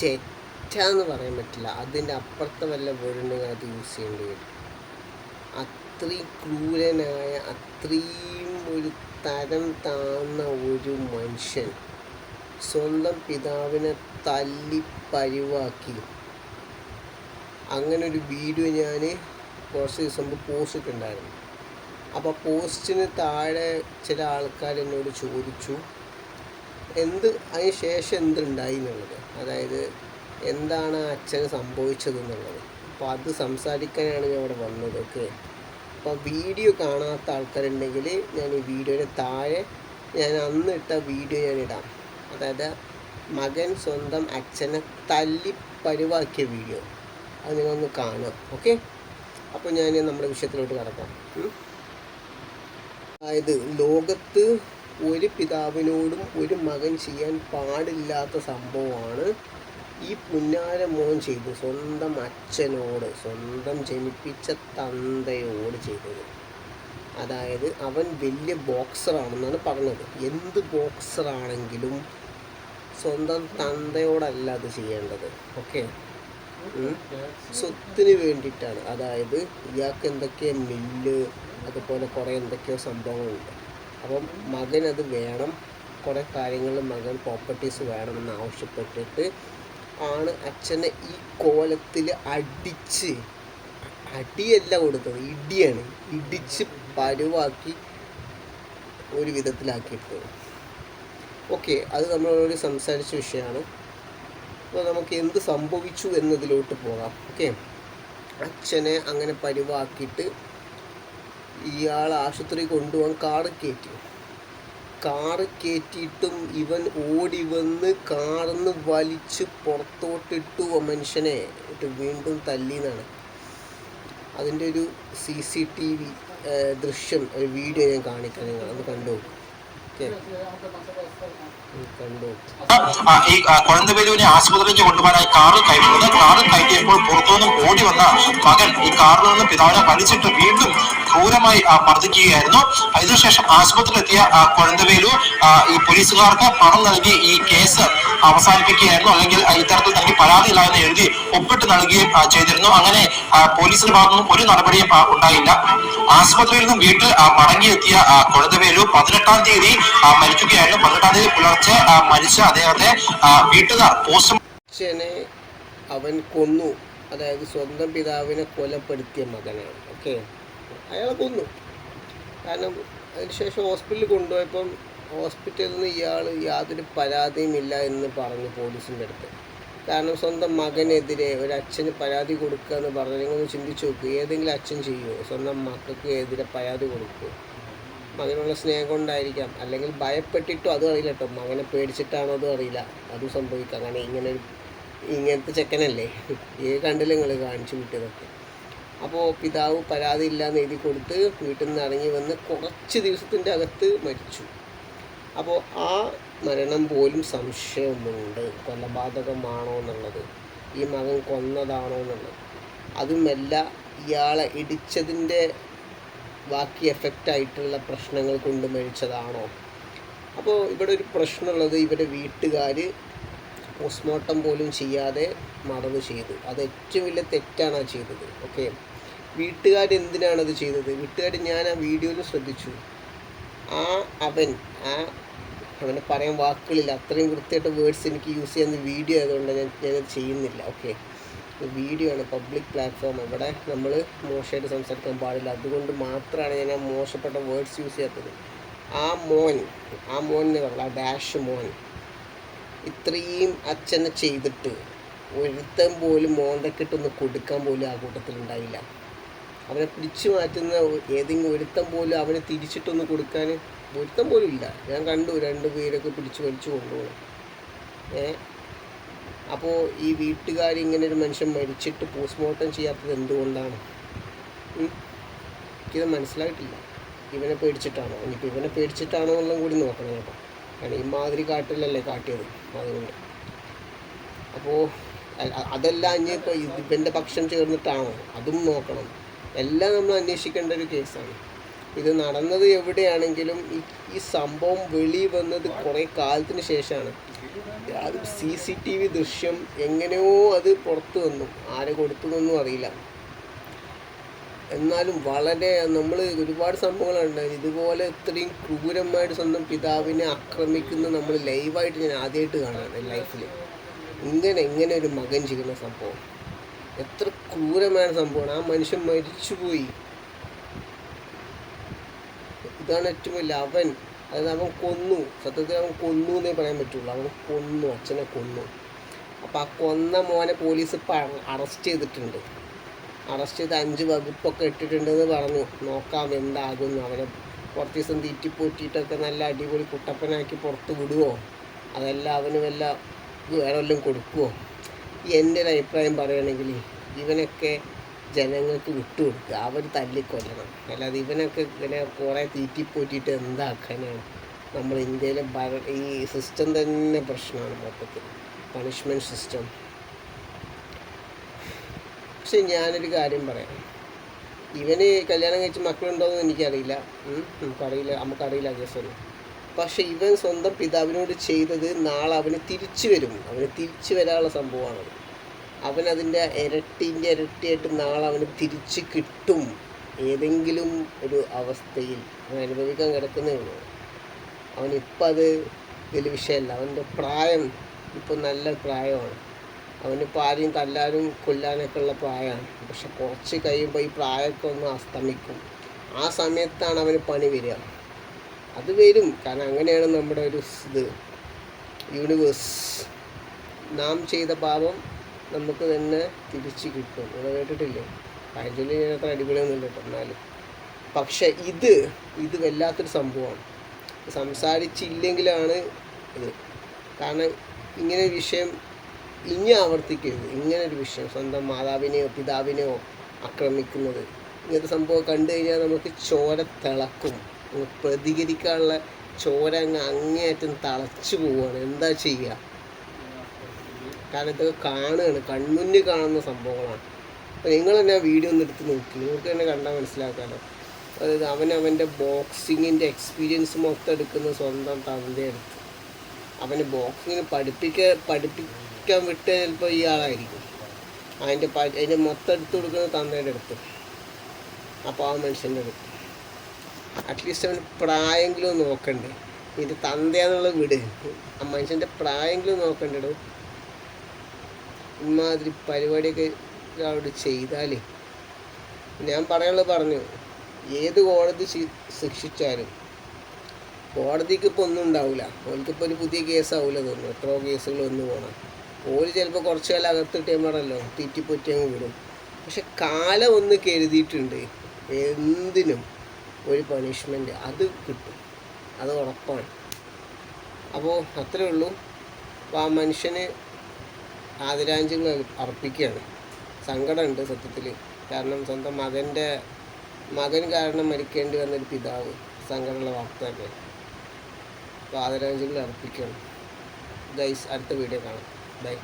തെറ്റാന്ന് പറയാൻ പറ്റില്ല, അതിൻ്റെ അപ്പുറത്തെ വല്ല വേർഡുണ്ടെങ്കിൽ അത് യൂസ് ചെയ്യേണ്ടി വരും. അത്രയും ക്രൂരനായ, അത്രയും ഒരു തരം താഴ്ന്ന ഒരു മനുഷ്യൻ സ്വന്തം പിതാവിനെ തല്ലി പരിവാക്കി. അങ്ങനെ ഒരു വീഡിയോ ഞാൻ കുറച്ച് ദിവസം മുമ്പ് പോസ്റ്റ് ഇട്ടിട്ടുണ്ടായിരുന്നു. അപ്പോൾ പോസ്റ്റിന് താഴെ ചില ആൾക്കാർ എന്നോട് ചോദിച്ചു അതിന് ശേഷം എന്തുണ്ടായി എന്നുള്ളത്, അതായത് എന്താണ് അച്ഛന് സംഭവിച്ചതെന്നുള്ളത്. അപ്പോൾ അത് സംസാരിക്കാനാണ് ഞാൻ ഇവിടെ വന്നത്. ഓക്കെ, അപ്പോൾ വീഡിയോ കാണാത്ത ആൾക്കാരുണ്ടെങ്കിൽ ഞാൻ ഈ വീഡിയോയുടെ താഴെ ഞാൻ അന്ന് ഇട്ട വീഡിയോ ഞാൻ ഇടാം. അതായത് മകൻ സ്വന്തം അച്ഛനെ തല്ലി പരിവാക്കിയ വീഡിയോ, അത് നിങ്ങളൊന്ന് കാണുക. ഓക്കെ, അപ്പോൾ ഞാൻ നമ്മുടെ വിഷയത്തിലോട്ട് കടക്കാം. അതായത് ലോകത്ത് ഒരു പിതാവിനോടും ഒരു മകൻ ചെയ്യാൻ പാടില്ലാത്ത സംഭവമാണ് ഈ പുന്നാര മോൻ ചെയ്തു സ്വന്തം അച്ഛനോട്, സ്വന്തം ജനിപ്പിച്ച തന്തയോട് ചെയ്തത്. അതായത് അവൻ വലിയ ബോക്സറാണെന്നാണ് പറഞ്ഞത്. എന്ത് ബോക്സറാണെങ്കിലും സ്വന്തം തന്തയോടല്ല അത് ചെയ്യേണ്ടത്. ഓക്കെ, സ്വത്തിന് വേണ്ടിയിട്ടാണ്. അതായത് ഇയാൾക്ക് എന്തൊക്കെയോ മില്ല്, അതുപോലെ കുറേ എന്തൊക്കെയോ സംഭവങ്ങളുണ്ട്. അപ്പം മകനത് വേണം, കുറേ കാര്യങ്ങൾ മകൻ പ്രോപ്പർട്ടീസ് വേണമെന്ന് ആവശ്യപ്പെട്ടിട്ട് ആണ് അച്ഛനെ ഈ കോലത്തിൽ അടിയല്ല കൊടുത്തത്, ഇടിയാണ്. ഇടിച്ച് പരുവാക്കി ഒരു വിധത്തിലാക്കിയിട്ടത്. ഓക്കെ, അത് നമ്മളോട് സംസാരിച്ച വിഷയമാണ്. അപ്പോൾ നമുക്ക് എന്ത് സംഭവിച്ചു എന്നതിലോട്ട് പോകാം. ഓക്കെ, അച്ഛനെ അങ്ങനെ പരിവാക്കിയിട്ട് ഇയാൾ ആശുപത്രി കൊണ്ടുപോകാൻ കാറ് കയറ്റിയിട്ടും ഇവൻ ഓടി വന്ന് കാറിന്ന് വലിച്ച് പുറത്തോട്ടിട്ടു മനുഷ്യനെ ഇട്ട് വീണ്ടും തല്ലിയെന്നാണ്. അതിൻ്റെ ഒരു CCTV ദൃശ്യം, ഒരു വീഡിയോ ഞാൻ കാണിക്കാം, നിങ്ങൾ അത് കണ്ടു. ഈ കൊഴന്തവേലുവിനെ ആശുപത്രിയിലേക്ക് കൊണ്ടുപോകാനായി കാറിൽ കയറ്റിയപ്പോൾ പുറത്തുനിന്നും ഓടി വന്ന മകൻ ഈ കാറിൽ നിന്ന് പിതാവിനെ വലിച്ചിട്ട് വീണ്ടും ക്രൂരമായി മർദ്ദിക്കുകയായിരുന്നു. അതിനുശേഷം ആശുപത്രിയിലെത്തിയ കൊഴന്തവേലു ഈ പോലീസുകാർക്ക് പണം നൽകി ഈ കേസ് അവസാനിപ്പിക്കുകയായിരുന്നു, അല്ലെങ്കിൽ ഇത്തരത്തിൽ തനിക്ക് പരാതിയില്ല എന്ന് എഴുതി ഒപ്പിട്ട് നൽകുകയും ചെയ്തിരുന്നു. അങ്ങനെ പോലീസിന്റെ ഭാഗത്തുനിന്നും ഒരു നടപടിയും ഉണ്ടായില്ല. ആശുപത്രിയിൽ നിന്നും വീട്ടിൽ മടങ്ങിയെത്തിയ കൊഴന്തവേലു 18-ാം തീയതി മരിക്കുകയായിരുന്നു. 18-ാം തീയതി പുലർച്ചെ മരിച്ച അദ്ദേഹത്തെ വീട്ടുകാർ അച്ഛനെ അവൻ കൊന്നു. അതായത് സ്വന്തം പിതാവിനെ കൊലപ്പെടുത്തിയ മകനാണ്. ഓക്കെ, അയാളെ കൊന്നു. കാരണം അതിനുശേഷം ഹോസ്പിറ്റലിൽ കൊണ്ടുപോയപ്പം ഹോസ്പിറ്റലിൽ നിന്ന് ഇയാൾ യാതൊരു പരാതിയുമില്ല എന്ന് പറഞ്ഞു പോലീസിൻ്റെ അടുത്ത്. കാരണം സ്വന്തം മകനെതിരെ ഒരു അച്ഛന് പരാതി കൊടുക്കുക എന്ന് പറഞ്ഞാൽ നിങ്ങളൊന്ന് ചിന്തിച്ച് നോക്കുക. ഏതെങ്കിലും അച്ഛൻ ചെയ്യുമോ? സ്വന്തം മക്കൾക്ക് എതിരെ പരാതി കൊടുക്കുമോ? മകനുള്ള സ്നേഹം കൊണ്ടായിരിക്കാം, അല്ലെങ്കിൽ ഭയപ്പെട്ടിട്ടോ, അതും അറിയില്ല കേട്ടോ. മകനെ പേടിച്ചിട്ടാണോ അതും അറിയില്ല, അതും സംഭവിക്കാം. കാരണം ഇങ്ങനത്തെ ചെക്കനല്ലേ കണ്ടില്ല നിങ്ങൾ കാണിച്ചു വിട്ടതൊക്കെ. അപ്പോൾ പിതാവ് പരാതി ഇല്ല എന്ന് എഴുതി കൊടുത്ത് വീട്ടിൽ നിന്ന് ഇറങ്ങി വന്ന് കുറച്ച് ദിവസത്തിൻ്റെ അകത്ത് മരിച്ചു. അപ്പോൾ ആ മരണം പോലും സംശയമുണ്ട്, കൊലപാതകമാണോ എന്നുള്ളത്, ഈ മകൻ കൊന്നതാണോ എന്നുള്ളത്. അതുമല്ല, ഇയാളെ ഇടിച്ചതിൻ്റെ ബാക്കി എഫക്റ്റായിട്ടുള്ള പ്രശ്നങ്ങൾ കൊണ്ട് മരിച്ചതാണോ. അപ്പോൾ ഇവിടെ ഒരു പ്രശ്നമുള്ളത്, ഇവരുടെ വീട്ടുകാർ പോസ്റ്റ്മോർട്ടം പോലും ചെയ്യാതെ മറവ് ചെയ്തു. അത് ഏറ്റവും വലിയ തെറ്റാണ് ആ ചെയ്തത്. ഓക്കെ, വീട്ടുകാരെന്തിനാണത് ചെയ്തത്? വീട്ടുകാർ, ഞാൻ ആ വീഡിയോയിൽ ശ്രദ്ധിച്ചു, അവനെ പറയാൻ വാക്കുകളില്ല, അത്രയും വൃത്തിയായിട്ട് വേർഡ്സ് എനിക്ക് യൂസ് ചെയ്യുന്ന വീഡിയോ ആയതുകൊണ്ട് ഞാനത് ചെയ്യുന്നില്ല. ഓക്കെ, വീഡിയോ ആണ്, പബ്ലിക് പ്ലാറ്റ്ഫോം, ഇവിടെ നമ്മൾ മോശമായിട്ട് സംസാരിക്കാൻ പാടില്ല. അതുകൊണ്ട് മാത്രമാണ് ഞാൻ ആ മോശപ്പെട്ട വേർഡ്സ് യൂസ് ചെയ്യാത്തത്. ആ മോൻ എന്ന് പറഞ്ഞാൽ ആ ഡാഷ് മോൻ ഇത്രയും അച്ഛനെ ചെയ്തിട്ട് ഒരുത്തൻ പോലും മോന്തക്കിട്ടൊന്ന് കൊടുക്കാൻ പോലും ആ കൂട്ടത്തിലുണ്ടായില്ല. അവനെ പിടിച്ചു മാറ്റുന്ന ഏതെങ്കിലും ഒരുത്തൻ പോലും അവനെ തിരിച്ചിട്ടൊന്ന് കൊടുക്കാൻ ഒരുത്തൻ പോലും ഇല്ല. ഞാൻ കണ്ടു 2 പേരൊക്കെ പിടിച്ച് വലിച്ചു കൊണ്ടുപോകണം. അപ്പോൾ ഈ വീട്ടുകാർ ഇങ്ങനെ ഒരു മനുഷ്യൻ മരിച്ചിട്ട് പോസ്റ്റ്മോർട്ടം ചെയ്യാത്തത് എന്തുകൊണ്ടാണ്? എനിക്കിത് മനസ്സിലായിട്ടില്ല. ഇവനെ പേടിച്ചിട്ടാണോ? ഇനിയിപ്പോൾ ഇവനെ പേടിച്ചിട്ടാണോ എന്നുള്ളതും കൂടി നോക്കണം കേട്ടോ. കാരണം ഇമാതിരി കാട്ടിലല്ലേ കാട്ടിയത്, അതുകൊണ്ട്. അപ്പോൾ അതല്ല, ഇനിയിപ്പോൾ ഇവൻ്റെ പക്ഷം ചേർന്നിട്ടാണോ അതും നോക്കണം. എല്ലാം നമ്മൾ അന്വേഷിക്കേണ്ട ഒരു കേസാണ്. ഇത് നടന്നത് എവിടെയാണെങ്കിലും ഈ സംഭവം വെളി വന്നത് കുറേ കാലത്തിന് ശേഷമാണ്. അത് CCTV ദൃശ്യം എങ്ങനെയോ അത് പുറത്തു വന്നു, ആരെ കൊടുത്തതൊന്നും അറിയില്ല. എന്നാലും വളരെ നമ്മൾ ഒരുപാട് സംഭവങ്ങളുണ്ട് ഇതുപോലെ ഇത്രയും ക്രൂരമായിട്ട് സ്വന്തം പിതാവിനെ ആക്രമിക്കുന്നത് നമ്മൾ ലൈവായിട്ട് ഞാൻ ആദ്യമായിട്ട് കാണാണ് ലൈഫിൽ. ഇങ്ങനെ ഒരു മകൻ ചെയ്യുന്ന സംഭവം എത്ര ക്രൂരമായ സംഭവമാണ്. ആ മനുഷ്യൻ മരിച്ചുപോയി. ഇതാണ് ഏറ്റവും വലിയ അതായത് അവൻ കൊന്നു. സത്യത്തിൽ അവൻ കൊന്നു എന്നേ പറയാൻ പറ്റുള്ളൂ. അവൻ കൊന്നു, അച്ഛനെ കൊന്നു. അപ്പോൾ ആ കൊന്ന മോനെ പോലീസ് ഇപ്പം അറസ്റ്റ് ചെയ്തിട്ടുണ്ട്. അറസ്റ്റ് ചെയ്ത് 5 വകുപ്പൊക്കെ ഇട്ടിട്ടുണ്ടെന്ന് പറഞ്ഞു. നോക്കാം എന്താകുന്നു. അവനെ കുറച്ച് ദിവസം തീറ്റിപ്പോറ്റിയിട്ടൊക്കെ നല്ല അടിപൊളി കുട്ടപ്പനാക്കി പുറത്ത് വിടുമോ, അതല്ല അവന് വല്ല വേറെ വല്ലതും കൊടുക്കുമോ? എൻ്റെ ഒരു അഭിപ്രായം പറയുകയാണെങ്കിൽ ഇവനൊക്കെ ജനങ്ങൾക്ക് വിട്ടുകൊടുക്കുക, അവർ തല്ലിക്കൊല്ലണം. അല്ലാതെ ഇവനൊക്കെ ഇങ്ങനെ കുറേ തീറ്റിപ്പോറ്റിയിട്ട് എന്താക്കാനാണ്? നമ്മൾ ഇന്ത്യയിലെ ഈ സിസ്റ്റം തന്നെ പ്രശ്നമാണ് മൊത്തത്തിൽ, പണിഷ്മെൻറ്റ് സിസ്റ്റം. പക്ഷെ ഞാനൊരു കാര്യം പറയാം, ഇവന് കല്യാണം കഴിച്ച് മക്കളുണ്ടോയെന്ന് എനിക്കറിയില്ല, നമുക്കറിയില്ല കേസൊന്നും. പക്ഷെ ഇവൻ സ്വന്തം പിതാവിനോട് ചെയ്തത് നാളെ അവന് തിരിച്ചു വരും. അവന് തിരിച്ചു വരാനുള്ള സംഭവമാണത്. അവനതിൻ്റെ ഇരട്ടിയായിട്ട് നാളെ അവന് തിരിച്ച് കിട്ടും. ഏതെങ്കിലും ഒരു അവസ്ഥയിൽ അവൻ അനുഭവിക്കാൻ കിടക്കുന്നേ ഉള്ളൂ. അവനിപ്പം അത് വലിയ വിഷയമല്ല. അവൻ്റെ പ്രായം ഇപ്പം നല്ല പ്രായമാണ്. അവനിപ്പോൾ ആരെയും തല്ലാനും കൊല്ലാനൊക്കെ ഉള്ള പ്രായമാണ്. പക്ഷെ കുറച്ച് കഴിയുമ്പോൾ ഈ പ്രായമൊക്കെ ഒന്ന് അസ്തമിക്കും. ആ സമയത്താണ് അവന് പണി വരിക. അത് വരും, കാരണം അങ്ങനെയാണ് നമ്മുടെ ഒരു യൂണിവേഴ്സ്. നാം ചെയ്ത പാപം നമുക്ക് തന്നെ തിരിച്ച് കിട്ടും. നിങ്ങൾ കേട്ടിട്ടില്ലേ? ആക്ച്വലി ഞാൻ അത്ര അടിപൊളിയൊന്നുമില്ല കേട്ടോ. എന്നാലും പക്ഷെ ഇത് വല്ലാത്തൊരു സംഭവമാണ്. സംസാരിച്ചില്ലെങ്കിലാണ് ഇത്. കാരണം ഇങ്ങനെ ഒരു വിഷയം ഇനി ആവർത്തിക്കരുത്. ഇങ്ങനൊരു വിഷയം സ്വന്തം മാതാവിനെയോ പിതാവിനെയോ ആക്രമിക്കുന്നത്, ഇങ്ങനത്തെ സംഭവം കണ്ടു കഴിഞ്ഞാൽ നമുക്ക് ചോര തിളക്കും. പ്രതികരിക്കാനുള്ള ചോര അങ്ങേയറ്റം തിളച്ചു പോവുകയാണ്. എന്താ ചെയ്യുക? കാരണം ഇതൊക്കെ കാണുകയാണ്, കൺമുന്നിൽ കാണുന്ന സംഭവങ്ങളാണ്. അപ്പോൾ നിങ്ങൾ തന്നെ ആ വീഡിയോ ഒന്ന് എടുത്ത് നോക്കി, നിങ്ങൾക്ക് തന്നെ കണ്ടാൽ മനസ്സിലാക്കാമല്ലോ. അതായത് അവൻ്റെ ബോക്സിങ്ങിൻ്റെ എക്സ്പീരിയൻസ് മൊത്തം എടുക്കുന്ന സ്വന്തം തൻ്റെ അടുത്ത്. അവന് ബോക്സിങ്ങിന് പഠിപ്പിക്കാൻ വിട്ട ചിലപ്പോൾ ഇയാളായിരിക്കും. അതിൻ്റെ മൊത്തം എടുത്ത് കൊടുക്കുന്നത് തന്നയുടെ അടുത്ത്. അപ്പോൾ ആ മനുഷ്യൻ്റെ അടുത്ത് അറ്റ്ലീസ്റ്റ് അവന് പ്രായമെങ്കിലും നോക്കണ്ടേ? ഇതിൻ്റെ തന്തയാന്നുള്ള വിട്, ആ മനുഷ്യൻ്റെ പ്രായമെങ്കിലും നോക്കണ്ടോ? ഇമാതിരി പരിപാടിയൊക്കെ ഒരാളോട് ചെയ്താൽ ഞാൻ പറഞ്ഞു, ഏത് കോടതി ശിക്ഷിച്ചാലും കോടതിക്ക് ഇപ്പോൾ ഒന്നും ഉണ്ടാവില്ല. ഓൾക്കിപ്പോൾ ഒരു പുതിയ കേസാവില്ല തോന്നുന്നു. എത്രയോ കേസുകൾ വന്നു പോകണം. ഓര് ചിലപ്പോൾ കുറച്ച് കാലം അകത്തിട്ട് പറഞ്ഞല്ലോ തീറ്റിപ്പൊറ്റി അങ്ങ് വിടും. പക്ഷെ കാലം ഒന്ന് കരുതിയിട്ടുണ്ട്, എന്തിനും ഒരു പണിഷ്മെൻറ്റ് അത് കിട്ടും, അത് ഉറപ്പാണ്. അപ്പോൾ അത്രേ ഉള്ളൂ. അപ്പോൾ ആ മനുഷ്യന് ആദരാഞ്ജലികൾ അർപ്പിക്കുകയാണ്. സങ്കടമുണ്ട് സത്യത്തിൽ. കാരണം സ്വന്തം മകൻ കാരണം മരിക്കേണ്ടി വന്നൊരു പിതാവ്, സങ്കടമുള്ള വാർത്ത തന്നെ. അപ്പോൾ ആദരാഞ്ജലികൾ അർപ്പിക്കുകയാണ്. ഗൈസ്, അടുത്ത വീഡിയോ കാണാം. ബൈ.